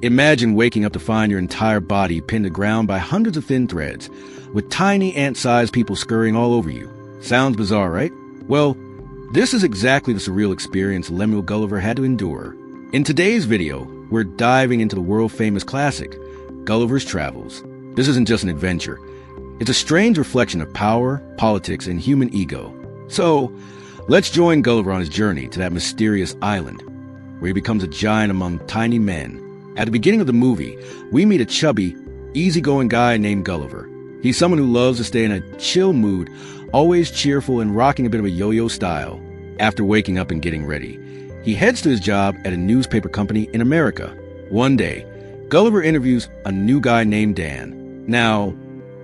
Imagine waking up to find your entire body pinned to the ground by hundreds of thin threads, with tiny ant-sized people scurrying all over you. Sounds bizarre, right? Well, this is exactly the surreal experience Lemuel Gulliver had to endure. In today's video, we're diving into the world-famous classic, Gulliver's Travels. This isn't just an adventure. It's a strange reflection of power, politics, and human ego. So, let's join Gulliver on his journey to that mysterious island, where he becomes a giant among tiny men. At the beginning of the movie, we meet a chubby, easygoing guy named Gulliver. He's someone who loves to stay in a chill mood, always cheerful and rocking a bit of a yo-yo style. After waking up and getting ready, he heads to his job at a newspaper company in America. One day, Gulliver interviews a new guy named Dan. Now,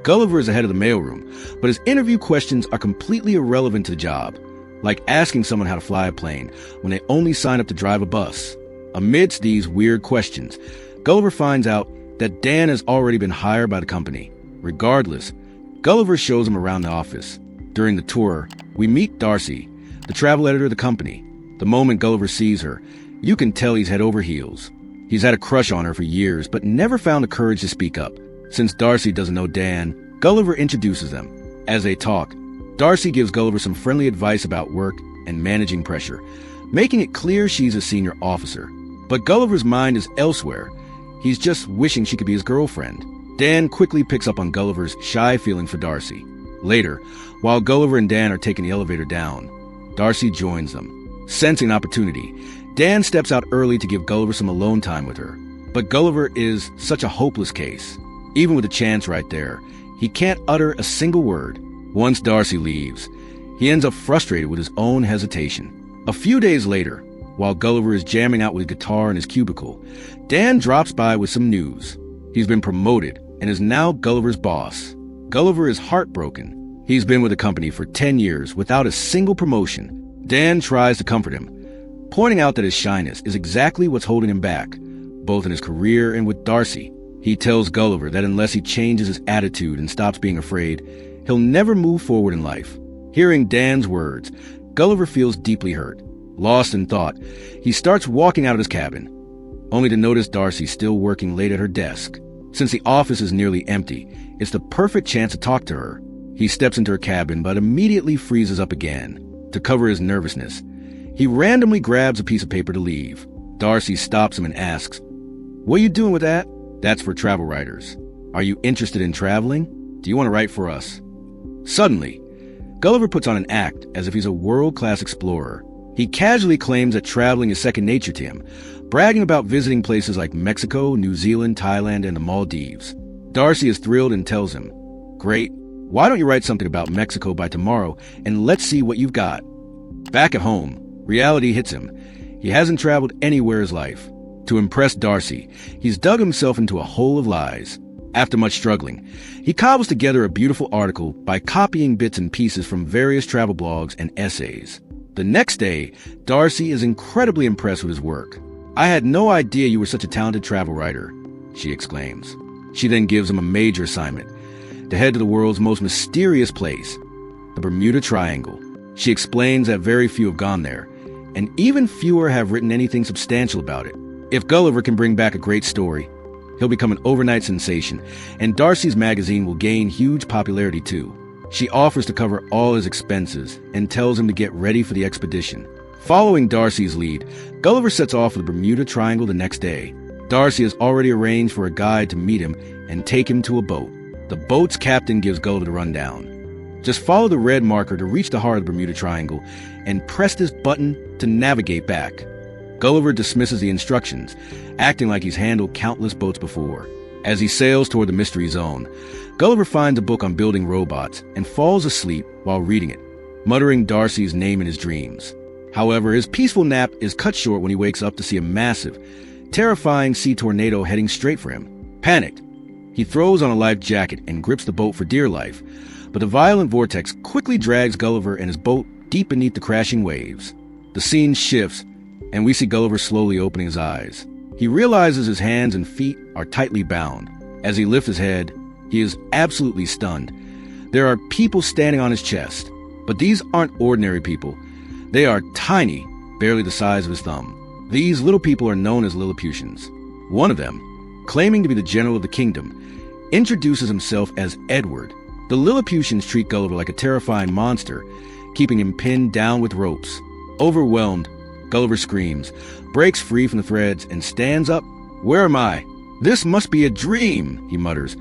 Gulliver is the head of the mailroom, but his interview questions are completely irrelevant to the job, like asking someone how to fly a plane when they only sign up to drive a bus. Amidst these weird questions, Gulliver finds out that Dan has already been hired by the company. Regardless, Gulliver shows him around the office. During the tour, we meet Darcy, the travel editor of the company. The moment Gulliver sees her, you can tell he's head over heels. He's had a crush on her for years, but never found the courage to speak up. Since Darcy doesn't know Dan, Gulliver introduces them. As they talk, Darcy gives Gulliver some friendly advice about work and managing pressure, making it clear she's a senior officer. But Gulliver's mind is elsewhere. He's just wishing she could be his girlfriend. Dan quickly picks up on Gulliver's shy feeling for Darcy. Later, while Gulliver and Dan are taking the elevator down, Darcy joins them. Sensing an opportunity, Dan steps out early to give Gulliver some alone time with her. But Gulliver is such a hopeless case. Even with a chance right there, he can't utter a single word. Once Darcy leaves, he ends up frustrated with his own hesitation. A few days later, while Gulliver is jamming out with guitar in his cubicle, Dan drops by with some news. He's been promoted and is now Gulliver's boss. Gulliver is heartbroken. He's been with the company for 10 years without a single promotion. Dan tries to comfort him, pointing out that his shyness is exactly what's holding him back, both in his career and with Darcy. He tells Gulliver that unless he changes his attitude and stops being afraid, he'll never move forward in life. Hearing Dan's words, Gulliver feels deeply hurt. Lost in thought, he starts walking out of his cabin, only to notice Darcy still working late at her desk. Since the office is nearly empty, it's the perfect chance to talk to her. He steps into her cabin, but immediately freezes up again. To cover his nervousness, he randomly grabs a piece of paper to leave. Darcy stops him and asks, "What are you doing with that?" "That's for travel writers. Are you interested in traveling? Do you want to write for us?" Suddenly, Gulliver puts on an act as if he's a world-class explorer. He casually claims that traveling is second nature to him, bragging about visiting places like Mexico, New Zealand, Thailand, and the Maldives. Darcy is thrilled and tells him, "Great, why don't you write something about Mexico by tomorrow and let's see what you've got." Back at home, reality hits him. He hasn't traveled anywhere in his life. To impress Darcy, he's dug himself into a hole of lies. After much struggling, he cobbles together a beautiful article by copying bits and pieces from various travel blogs and essays. The next day, Darcy is incredibly impressed with his work. "I had no idea you were such a talented travel writer," she exclaims. She then gives him a major assignment, to head to the world's most mysterious place, the Bermuda Triangle. She explains that very few have gone there, and even fewer have written anything substantial about it. If Gulliver can bring back a great story, he'll become an overnight sensation, and Darcy's magazine will gain huge popularity too. She offers to cover all his expenses and tells him to get ready for the expedition. Following Darcy's lead, Gulliver sets off for the Bermuda Triangle the next day. Darcy has already arranged for a guide to meet him and take him to a boat. The boat's captain gives Gulliver the rundown. Just follow the red marker to reach the heart of the Bermuda Triangle and press this button to navigate back. Gulliver dismisses the instructions, acting like he's handled countless boats before. As he sails toward the mystery zone, Gulliver finds a book on building robots and falls asleep while reading it, muttering Darcy's name in his dreams. However, his peaceful nap is cut short when he wakes up to see a massive, terrifying sea tornado heading straight for him. Panicked, he throws on a life jacket and grips the boat for dear life, but the violent vortex quickly drags Gulliver and his boat deep beneath the crashing waves. The scene shifts, and we see Gulliver slowly opening his eyes. He realizes his hands and feet are tightly bound. As he lifts his head, he is absolutely stunned. There are people standing on his chest, but these aren't ordinary people. They are tiny, barely the size of his thumb. These little people are known as Lilliputians. One of them, claiming to be the general of the kingdom, introduces himself as Edward. The Lilliputians treat Gulliver like a terrifying monster, keeping him pinned down with ropes. Overwhelmed, Gulliver screams, breaks free from the threads, and stands up. "Where am I? This must be a dream," he mutters,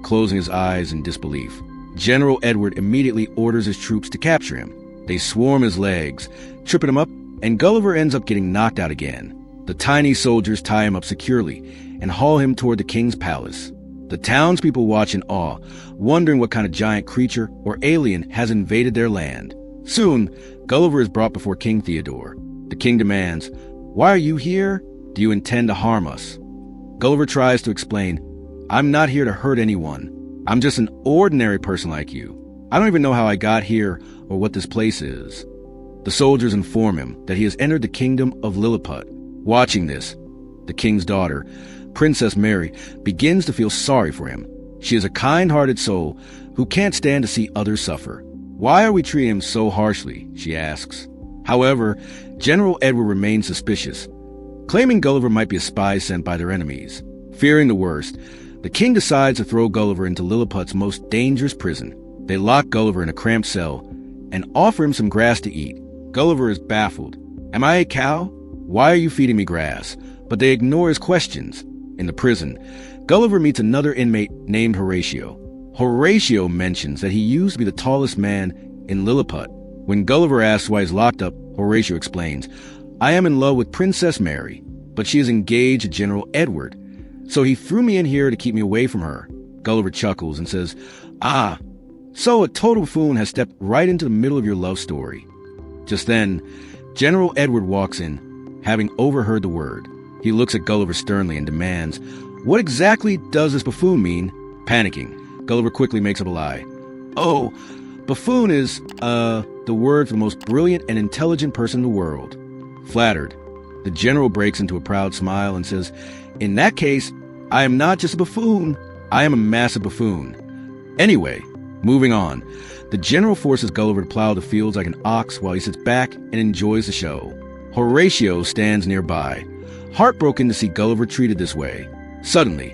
closing his eyes in disbelief. General Edward immediately orders his troops to capture him. They swarm his legs, tripping him up, and Gulliver ends up getting knocked out again. The tiny soldiers tie him up securely and haul him toward the king's palace. The townspeople watch in awe, wondering what kind of giant creature or alien has invaded their land. Soon, Gulliver is brought before King Theodore. The king demands, "Why are you here? Do you intend to harm us?" Gulliver tries to explain, "I'm not here to hurt anyone. I'm just an ordinary person like you. I don't even know how I got here or what this place is." The soldiers inform him that he has entered the kingdom of Lilliput. Watching this, the king's daughter, Princess Mary, begins to feel sorry for him. She is a kind-hearted soul who can't stand to see others suffer. "Why are we treating him so harshly?" she asks. However, General Edward remains suspicious, claiming Gulliver might be a spy sent by their enemies. Fearing the worst, the king decides to throw Gulliver into Lilliput's most dangerous prison. They lock Gulliver in a cramped cell and offer him some grass to eat. Gulliver is baffled. "Am I a cow? Why are you feeding me grass?" But they ignore his questions. In the prison, Gulliver meets another inmate named Horatio. Horatio mentions that he used to be the tallest man in Lilliput. When Gulliver asks why he's locked up, Horatio explains, "I am in love with Princess Mary, but she is engaged to General Edward, so he threw me in here to keep me away from her." Gulliver chuckles and says, "Ah, so a total buffoon has stepped right into the middle of your love story." Just then, General Edward walks in, having overheard the word. He looks at Gulliver sternly and demands, "What exactly does this buffoon mean?" Panicking, Gulliver quickly makes up a lie. "Oh, buffoon is, the word for the most brilliant and intelligent person in the world." Flattered, the general breaks into a proud smile and says, "In that case, I am not just a buffoon, I am a massive buffoon." Anyway, moving on, the general forces Gulliver to plow the fields like an ox while he sits back and enjoys the show. Horatio stands nearby, heartbroken to see Gulliver treated this way. Suddenly,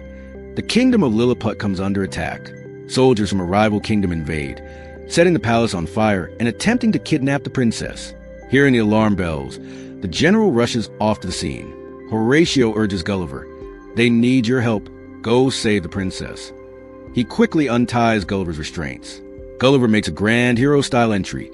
the kingdom of Lilliput comes under attack. Soldiers from a rival kingdom invade, setting the palace on fire and attempting to kidnap the princess. Hearing the alarm bells, the general rushes off to the scene. Horatio urges Gulliver, "They need your help. Go save the princess." He quickly unties Gulliver's restraints. Gulliver makes a grand hero-style entry,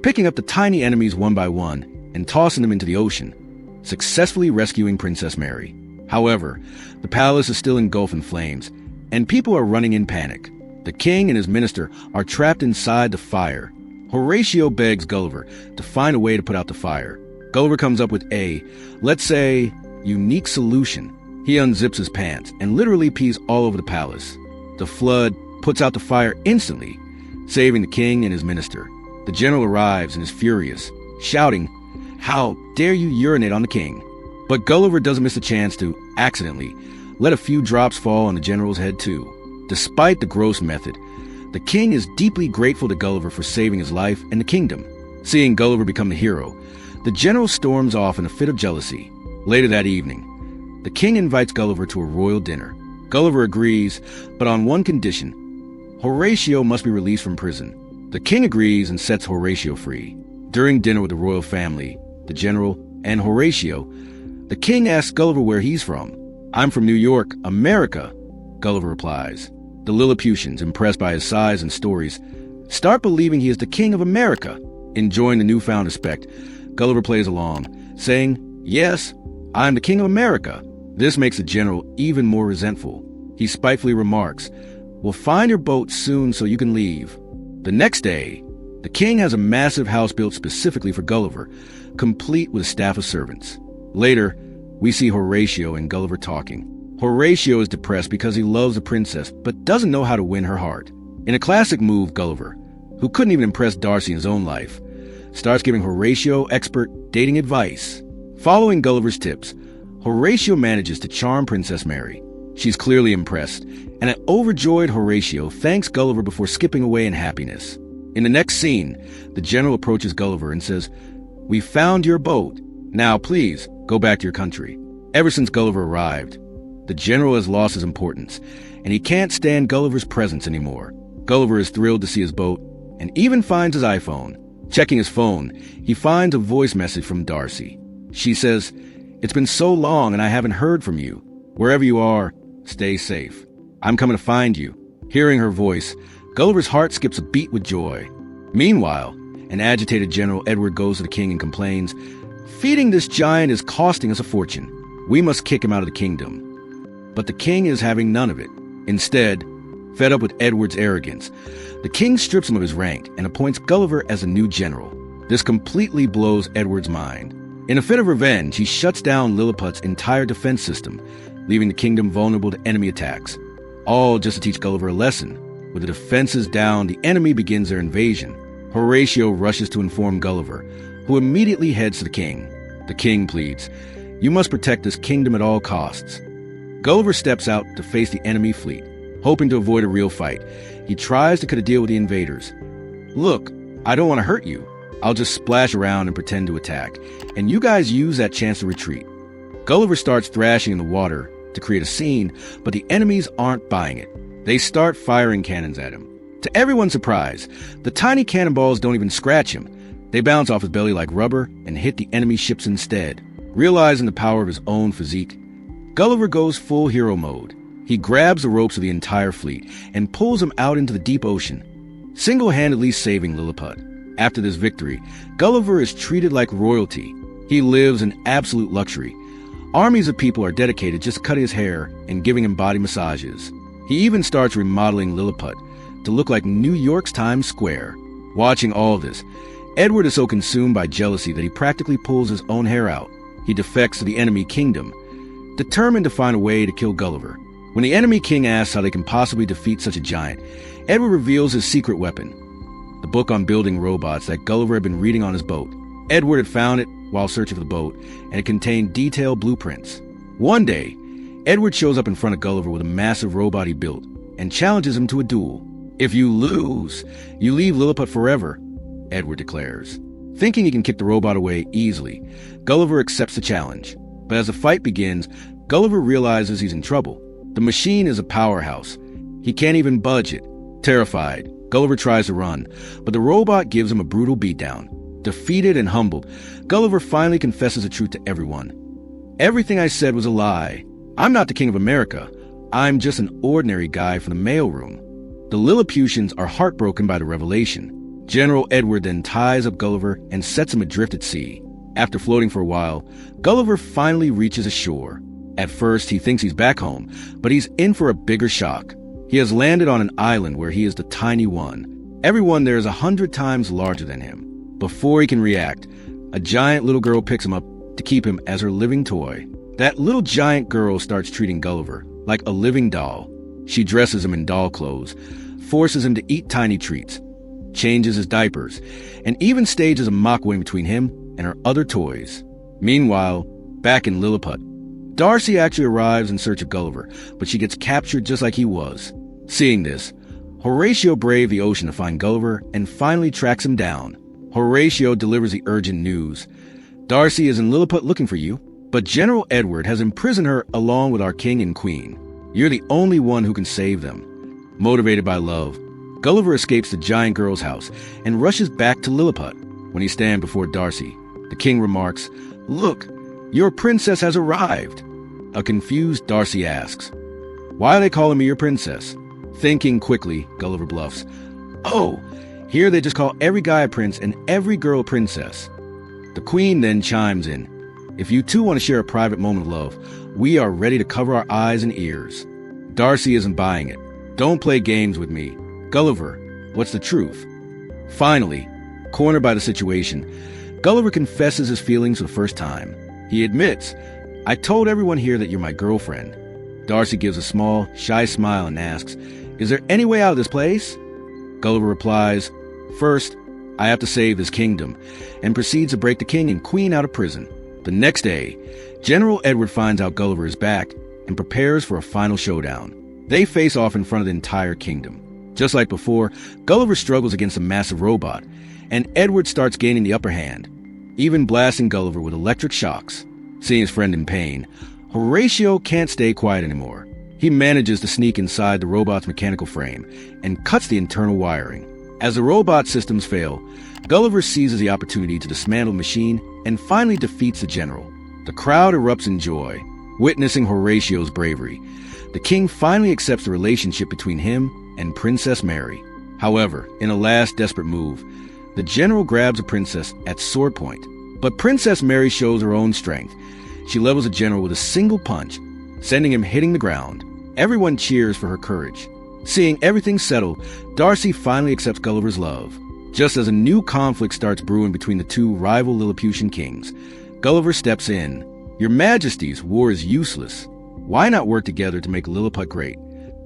picking up the tiny enemies one by one and tossing them into the ocean, successfully rescuing Princess Mary. However, the palace is still engulfed in flames, and people are running in panic. The king and his minister are trapped inside the fire. Horatio begs Gulliver to find a way to put out the fire. Gulliver comes up with a, let's say, unique solution. He unzips his pants and literally pees all over the palace. The flood puts out the fire instantly, saving the king and his minister. The general arrives and is furious, shouting, "How dare you urinate on the king?" But Gulliver doesn't miss a chance to, accidentally, let a few drops fall on the general's head too. Despite the gross method, the king is deeply grateful to Gulliver for saving his life and the kingdom. Seeing Gulliver become the hero, the general storms off in a fit of jealousy. Later that evening, the king invites Gulliver to a royal dinner. Gulliver agrees, but on one condition: Horatio must be released from prison. The king agrees and sets Horatio free. During dinner with the royal family, the general, and Horatio, the king asks Gulliver where he's from. "I'm from New York, America," Gulliver replies. The Lilliputians, impressed by his size and stories, start believing he is the king of America. Enjoying the newfound respect, Gulliver plays along, saying, "Yes, I'm the king of America." This makes the general even more resentful. He spitefully remarks, "We'll find your boat soon so you can leave." The next day, the king has a massive house built specifically for Gulliver, complete with a staff of servants. Later, we see Horatio and Gulliver talking. Horatio is depressed because he loves the princess, but doesn't know how to win her heart. In a classic move, Gulliver, who couldn't even impress Darcy in his own life, starts giving Horatio expert dating advice. Following Gulliver's tips, Horatio manages to charm Princess Mary. She's clearly impressed, and an overjoyed Horatio thanks Gulliver before skipping away in happiness. In the next scene, the general approaches Gulliver and says, "We found your boat. Now, please, go back to your country." Ever since Gulliver arrived, The general has lost his importance, and he can't stand Gulliver's presence anymore. Gulliver is thrilled to see his boat, and even finds his iPhone. Checking his phone, he finds a voice message from Darcy. She says, "It's been so long and I haven't heard from you. Wherever you are, stay safe. I'm coming to find you." Hearing her voice, Gulliver's heart skips a beat with joy. Meanwhile, an agitated General Edward goes to the king and complains, "Feeding this giant is costing us a fortune. We must kick him out of the kingdom." But the king is having none of it. Instead, fed up with Edward's arrogance, the king strips him of his rank and appoints Gulliver as a new general. This completely blows Edward's mind. In a fit of revenge, he shuts down Lilliput's entire defense system, leaving the kingdom vulnerable to enemy attacks. All just to teach Gulliver a lesson. With the defenses down, the enemy begins their invasion. Horatio rushes to inform Gulliver, who immediately heads to the king. The king pleads, "You must protect this kingdom at all costs." Gulliver steps out to face the enemy fleet. Hoping to avoid a real fight, he tries to cut a deal with the invaders. "Look, I don't want to hurt you. I'll just splash around and pretend to attack, and you guys use that chance to retreat." Gulliver starts thrashing in the water to create a scene, but the enemies aren't buying it. They start firing cannons at him. To everyone's surprise, the tiny cannonballs don't even scratch him. They bounce off his belly like rubber and hit the enemy ships instead. Realizing the power of his own physique, Gulliver goes full hero mode. He grabs the ropes of the entire fleet and pulls them out into the deep ocean, single-handedly saving Lilliput. After this victory, Gulliver is treated like royalty. He lives in absolute luxury. Armies of people are dedicated just to cutting his hair and giving him body massages. He even starts remodeling Lilliput to look like New York's Times Square. Watching all this, Edward is so consumed by jealousy that he practically pulls his own hair out. He defects to the enemy kingdom, determined to find a way to kill Gulliver. When the enemy king asks how they can possibly defeat such a giant, Edward reveals his secret weapon, the book on building robots that Gulliver had been reading on his boat. Edward had found it while searching for the boat, and it contained detailed blueprints. One day, Edward shows up in front of Gulliver with a massive robot he built and challenges him to a duel. "If you lose, you leave Lilliput forever," Edward declares. Thinking he can kick the robot away easily, Gulliver accepts the challenge. But as the fight begins, Gulliver realizes he's in trouble. The machine is a powerhouse. He can't even budge it. Terrified, Gulliver tries to run, but the robot gives him a brutal beatdown. Defeated and humbled, Gulliver finally confesses the truth to everyone. "Everything I said was a lie. I'm not the king of America. I'm just an ordinary guy from the mailroom." The Lilliputians are heartbroken by the revelation. General Edward then ties up Gulliver and sets him adrift at sea. After floating for a while, Gulliver finally reaches ashore. At first, he thinks he's back home, but he's in for a bigger shock. He has landed on an island where he is the tiny one. Everyone there is 100 times larger than him. Before he can react, a giant little girl picks him up to keep him as her living toy. That little giant girl starts treating Gulliver like a living doll. She dresses him in doll clothes, forces him to eat tiny treats, changes his diapers, and even stages a mock wedding between him and her other toys. Meanwhile, back in Lilliput, Darcy actually arrives in search of Gulliver, but she gets captured just like he was. Seeing this, Horatio braved the ocean to find Gulliver and finally tracks him down. Horatio delivers the urgent news. "Darcy is in Lilliput looking for you, but General Edward has imprisoned her along with our king and queen. You're the only one who can save them." Motivated by love, Gulliver escapes the giant girl's house and rushes back to Lilliput. When he stands before Darcy, the king remarks, "Look, your princess has arrived." A confused Darcy asks, "Why are they calling me your princess?" Thinking quickly, Gulliver bluffs, "Oh, here they just call every guy a prince and every girl a princess." The queen then chimes in, "If you two want to share a private moment of love, we are ready to cover our eyes and ears." Darcy isn't buying it. "Don't play games with me. Gulliver, what's the truth?" Finally, cornered by the situation, Gulliver confesses his feelings for the first time. He admits, "I told everyone here that you're my girlfriend." Darcy gives a small, shy smile and asks, "Is there any way out of this place?" Gulliver replies, "First, I have to save this kingdom," and proceeds to break the king and queen out of prison. The next day, General Edward finds out Gulliver is back and prepares for a final showdown. They face off in front of the entire kingdom. Just like before, Gulliver struggles against a massive robot, and Edward starts gaining the upper hand, even blasting Gulliver with electric shocks. Seeing his friend in pain, Horatio can't stay quiet anymore. He manages to sneak inside the robot's mechanical frame and cuts the internal wiring. As the robot systems fail, Gulliver seizes the opportunity to dismantle the machine and finally defeats the general. The crowd erupts in joy, witnessing Horatio's bravery. The king finally accepts the relationship between him and Princess Mary. However, in a last desperate move, the general grabs the princess at sword point. But Princess Mary shows her own strength. She levels the general with a single punch, sending him hitting the ground. Everyone cheers for her courage. Seeing everything settle, Darcy finally accepts Gulliver's love. Just as a new conflict starts brewing between the two rival Lilliputian kings, Gulliver steps in. "Your Majesties, war is useless. Why not work together to make Lilliput great?"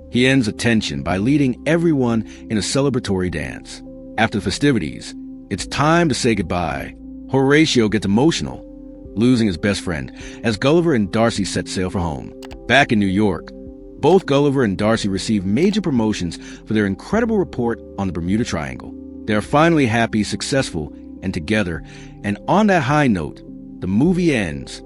He ends the tension by leading everyone in a celebratory dance. After the festivities, it's time to say goodbye. Horatio gets emotional, losing his best friend, as Gulliver and Darcy set sail for home. Back in New York, both Gulliver and Darcy receive major promotions for their incredible report on the Bermuda Triangle. They are finally happy, successful, and together, and on that high note, the movie ends